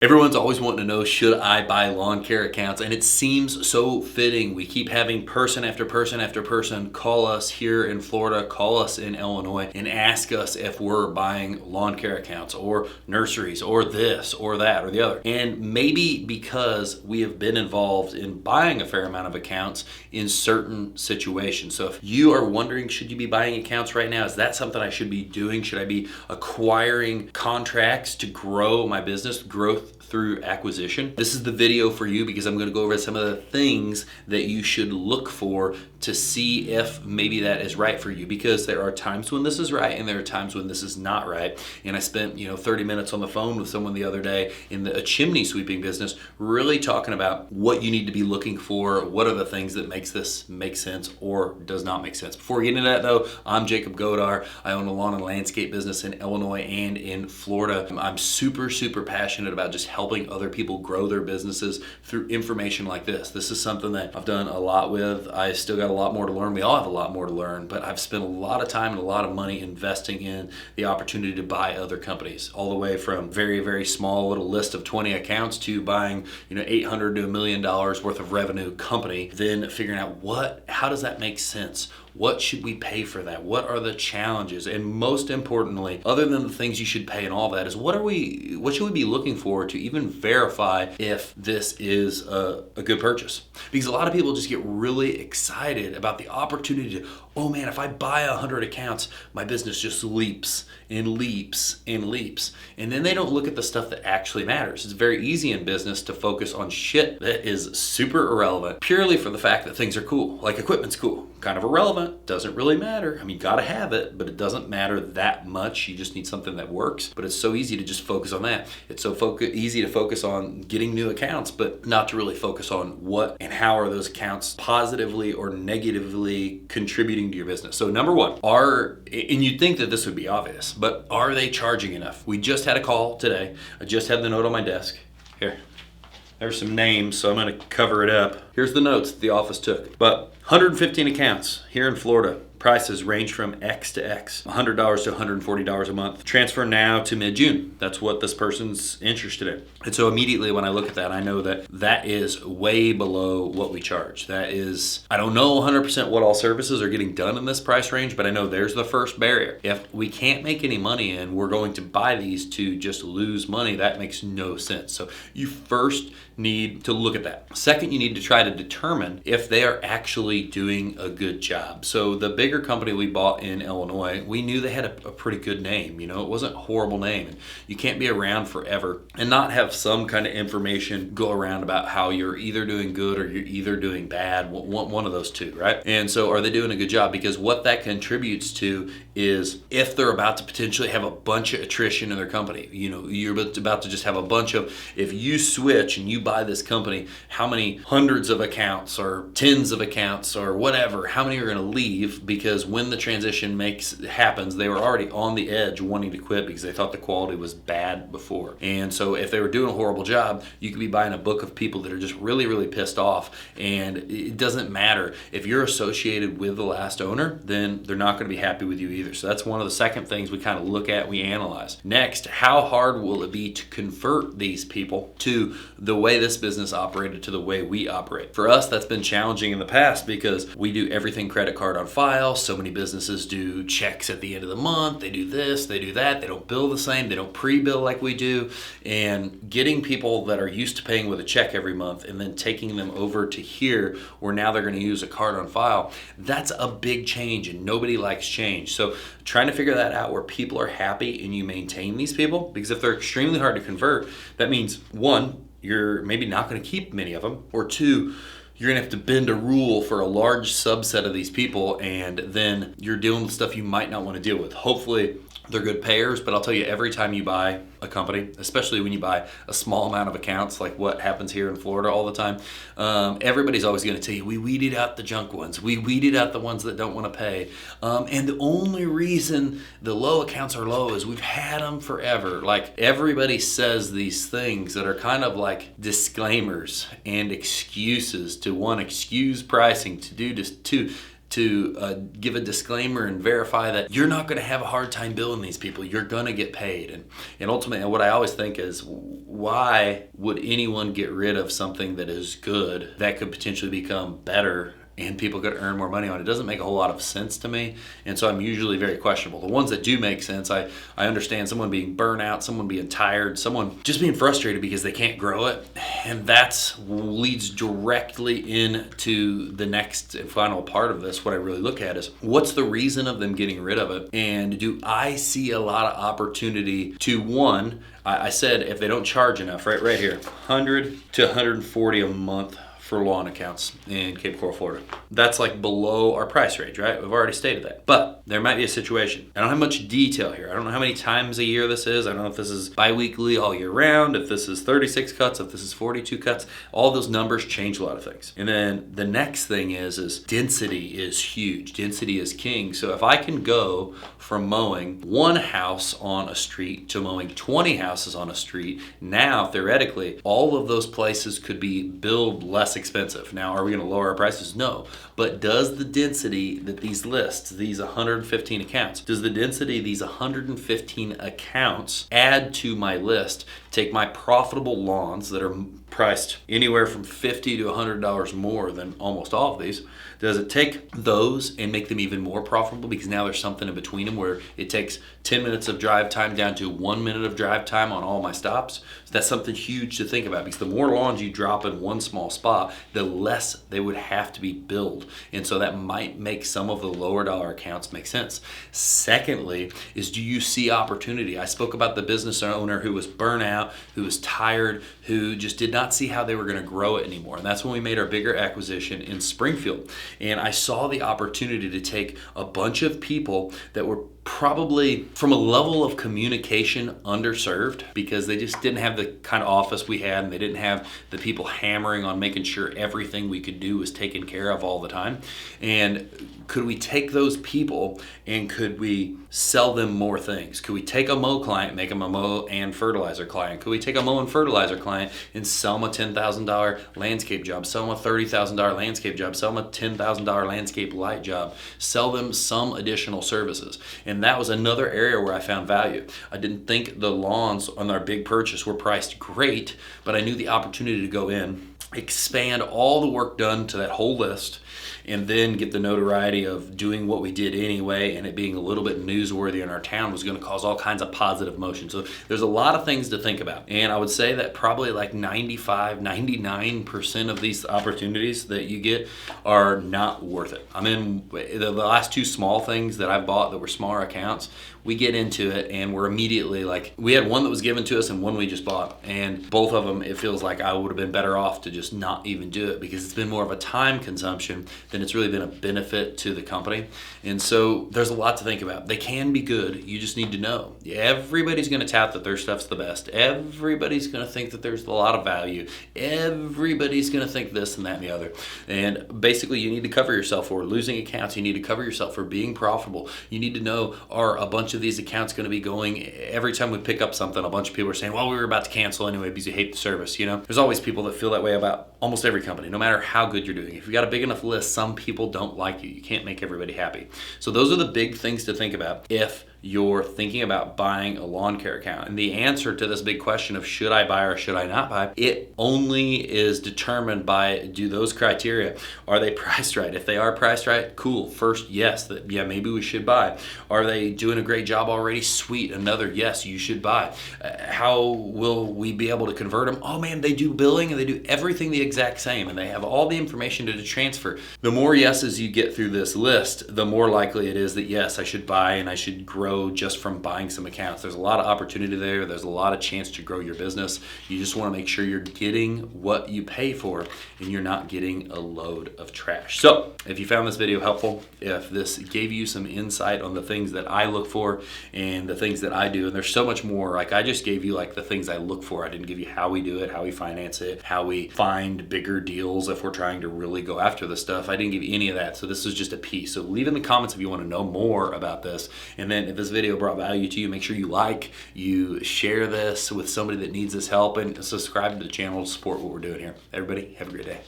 Everyone's always wanting to know, should I buy lawn care accounts? And it seems so fitting. We keep having person after person after person call us here in Florida, call us in Illinois, and ask us if we're buying lawn care accounts or nurseries or this or that or the other. And maybe because we have been involved in buying a fair amount of accounts in certain situations. So if you are wondering, should you be buying accounts right now? Is that something I should be doing? Should I be acquiring contracts to grow my business, growth through acquisition? This is the video for you because I'm going to go over some of the things that you should look for to see if maybe that is right for you, because there are times when this is right and there are times when this is not right. And I spent 30 minutes on the phone with someone the other day in a chimney sweeping business, really talking about what you need to be looking for, what are the things that makes this make sense or does not make sense. Before we get into that though, I'm Jacob Godar. I own a lawn and landscape business in Illinois and in Florida. I'm super passionate about just helping other people grow their businesses through information like this. This is something that I've done a lot with. I still got a lot more to learn. We all have a lot more to learn, but I've spent a lot of time and a lot of money investing in the opportunity to buy other companies, all the way from very small little list of 20 accounts to buying $800 to $1 million worth of revenue company, then figuring out how does that make sense? What should we pay for that? What are the challenges? And most importantly, other than the things you should pay and all that, is what should we be looking for to even verify if this is a good purchase? Because a lot of people just get really excited about the opportunity to, oh man, if I buy 100 accounts, my business just leaps and leaps and leaps. And then they don't look at the stuff that actually matters. It's very easy in business to focus on shit that is super irrelevant purely for the fact that things are cool. Like equipment's cool, kind of irrelevant, doesn't really matter. I mean, you gotta have it, but it doesn't matter that much. You just need something that works. But it's so easy to just focus on that. It's so easy to focus on getting new accounts, but not to really focus on what and how are those accounts positively or negatively contributing to your business. So number one, and you'd think that this would be obvious, but are they charging enough? We just had a call today. I just had the note on my desk. Here. There's some names, so I'm going to cover it up. Here's the notes the office took. But 115 accounts here in Florida. Prices range from X to X, $100 to $140 a month. Transfer now to mid-June. That's what this person's interested in. And so immediately when I look at that, I know that that is way below what we charge. That is, I don't know 100% what all services are getting done in this price range, but I know there's the first barrier. If we can't make any money and we're going to buy these to just lose money, that makes no sense. So you first need to look at that. Second, you need to try to determine if they are actually doing a good job. So the bigger company we bought in Illinois, we knew they had a pretty good name. It wasn't a horrible name. And you can't be around forever and not have some kind of information go around about how you're either doing good or you're either doing bad, one of those two, right? And so are they doing a good job? Because what that contributes to is if they're about to potentially have a bunch of attrition in their company, you're about to just have a bunch of, if you switch and you buy this company, how many hundreds of accounts or tens of accounts or whatever, how many are going to leave? Because when the transition happens, they were already on the edge wanting to quit because they thought the quality was bad before. And so if they were doing a horrible job, you could be buying a book of people that are just really pissed off. And it doesn't matter. If you're associated with the last owner, then they're not going to be happy with you either. So that's one of the second things we kind of look at, we analyze. Next, how hard will it be to convert these people to the way this business operated to the way we operate? For us, that's been challenging in the past because we do everything credit card on file. So many businesses do checks at the end of the month. They do this, they do that. They don't bill the same. They don't pre-bill like we do. And getting people that are used to paying with a check every month and then taking them over to here where now they're going to use a card on file, that's a big change and nobody likes change. So trying to figure that out where people are happy and you maintain these people, because if they're extremely hard to convert, that means one, you're maybe not going to keep many of them, or two, you're going to have to bend a rule for a large subset of these people, and then you're dealing with stuff you might not want to deal with. Hopefully, they're good payers, but I'll tell you, every time you buy a company, especially when you buy a small amount of accounts, like what happens here in Florida all the time, everybody's always going to tell you, we weeded out the junk ones. We weeded out the ones that don't want to pay. And the only reason the low accounts are low is we've had them forever. Like, everybody says these things that are kind of like disclaimers and excuses to, one, excuse pricing, to do just two, to give a disclaimer and verify that you're not going to have a hard time billing these people. You're going to get paid. And ultimately, what I always think is, why would anyone get rid of something that is good that could potentially become better and people could earn more money on? It doesn't make a whole lot of sense to me, and so I'm usually very questionable. The ones that do make sense, I understand someone being burnt out, someone being tired, someone just being frustrated because they can't grow it, and that leads directly into the next and final part of this. What I really look at is, what's the reason of them getting rid of it, and do I see a lot of opportunity to, one, I said if they don't charge enough, right here, 100 to 140 a month for lawn accounts in Cape Coral, Florida. That's like below our price range, right? We've already stated that. But there might be a situation. I don't have much detail here. I don't know how many times a year this is. I don't know if this is bi-weekly all year round, if this is 36 cuts, if this is 42 cuts. All those numbers change a lot of things. And then the next thing is density is huge. Density is king. So if I can go from mowing one house on a street to mowing 20 houses on a street, now theoretically, all of those places could be billed less expensive. Now, are we going to lower our prices? No. But does the density that these lists, these 115 accounts, does the density of these 115 accounts add to my list, take my profitable lawns that are priced anywhere from $50 to $100 more than almost all of these, does it take those and make them even more profitable, because now there's something in between them where it takes 10 minutes of drive time down to 1 minute of drive time on all my stops? So that's something huge to think about, because the more lawns you drop in one small spot, the less they would have to be billed. And so that might make some of the lower dollar accounts make sense. Secondly, is, do you see opportunity? I spoke about the business owner who was burnt out, who was tired, who just did not see how they were going to grow it anymore. And that's when we made our bigger acquisition in Springfield. And I saw the opportunity to take a bunch of people that were probably from a level of communication underserved, because they just didn't have the kind of office we had, and they didn't have the people hammering on making sure everything we could do was taken care of all the time. And could we take those people and could we sell them more things? Could we take a mow client, make them a mow and fertilizer client? Could we take a mow and fertilizer client and sell them a $10,000 landscape job, sell them a $30,000 landscape job, sell them a $10,000 landscape light job, sell them some additional services? And that was another area where I found value. I didn't think the lawns on our big purchase were priced great, but I knew the opportunity to go in, expand all the work done to that whole list, and then get the notoriety of doing what we did anyway, and it being a little bit newsworthy in our town was going to cause all kinds of positive motion. So there's a lot of things to think about. And I would say that probably like 99% of these opportunities that you get are not worth it. I mean, the last two small things that I've bought that were smaller accounts, we get into it and we're immediately like, we had one that was given to us and one we just bought. And both of them, it feels like I would have been better off to just not even do it, because it's been more of a time consumption than it's really been a benefit to the company. And so there's a lot to think about. They can be good. You just need to know. Everybody's going to tout that their stuff's the best. Everybody's going to think that there's a lot of value. Everybody's going to think this and that and the other. And basically, you need to cover yourself for losing accounts. You need to cover yourself for being profitable. You need to know, are a bunch of these accounts going to be going every time we pick up something? A bunch of people are saying, well, we were about to cancel anyway because you hate the service. You know, there's always people that feel that way about almost every company, no matter how good you're doing. If you got a big enough list, some people don't like you. You can't make everybody happy. So those are the big things to think about if you're thinking about buying a lawn care account. And the answer to this big question of should I buy or should I not buy, it only is determined by, do those criteria, are they priced right? If they are priced right, cool. First, yes, yeah, maybe we should buy. Are they doing a great job already? Sweet. Another, yes, you should buy. How will we be able to convert them? Oh man, they do billing and they do everything the exact same, and they have all the information to transfer. The more yeses you get through this list, the more likely it is that yes, I should buy and I should grow just from buying some accounts. There's a lot of opportunity there. There's a lot of chance to grow your business. You just want to make sure you're getting what you pay for and you're not getting a load of trash. So if you found this video helpful, if this gave you some insight on the things that I look for and the things that I do, and there's so much more, like I just gave you like the things I look for. I didn't give you how we do it, how we finance it, how we find bigger deals if we're trying to really go after this stuff. I didn't give you any of that. So this is just a piece. So leave in the comments if you want to know more about this. And then if this video brought value to you, make sure you like, you share this with somebody that needs this help, and subscribe to the channel to support what we're doing here. Everybody, have a great day.